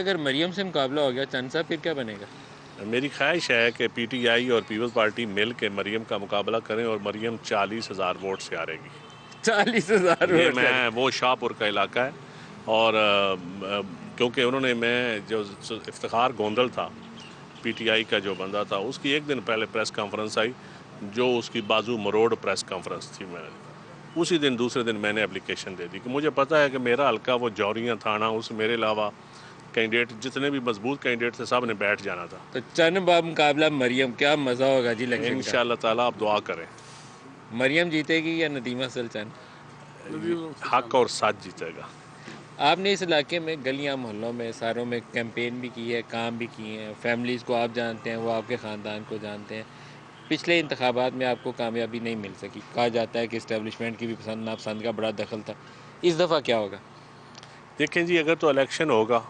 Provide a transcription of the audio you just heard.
अगर मरियम से मुकाबला हो गया चंद साहब, फिर क्या बनेगा? मेरी ख्वाहिश है कि पीटीआई और पीपल्स पार्टी मिल के मरियम का मुकाबला करें और मरियम 40,000 वोट से हारेगी। 40,000 ये वोट मैं से? वो शाहपुर का इलाका है और क्योंकि उन्होंने मैं जो इफ्तिखार गोंदल था पीटीआई का जो बंदा था उसकी एक दिन पहले प्रेस कॉन्फ्रेंस आई जो उसकी बाजू मरोड़ प्रेस कॉन्फ्रेंस थी। मैं उसी दिन दूसरे दिन मैंने एप्लीकेशन दे दी कि मुझे पता है कि मेरा हल्का वो जौहरियाँ थाना उस मेरे अलावा कैंडिडेट जितने भी मजबूत कैंडिडेट थे सब ने बैठ जाना था। तो चंद बाब मुकाबला मरियम, क्या मजा होगा जी इलेक्शन का? इंशाअल्लाह ताला आप दुआ करें। मरियम जीतेगी या नदीमा सुल्तान? हक और साथ जीतेगा। आपने इस इलाके में गलियां मोहल्लों में सारों में कैंपेन भी की है, काम भी किए हैं, फैमिलीज़ को आप जानते हैं, वो आपके ख़ानदान को जानते हैं। पिछले इंतखाबात में आपको कामयाबी नहीं मिल सकी, कहा जाता है कि इस्टेब्लिशमेंट की भी पसंद नापसंद का बड़ा दखल था। इस दफ़ा क्या होगा? देखें जी, अगर तो इलेक्शन होगा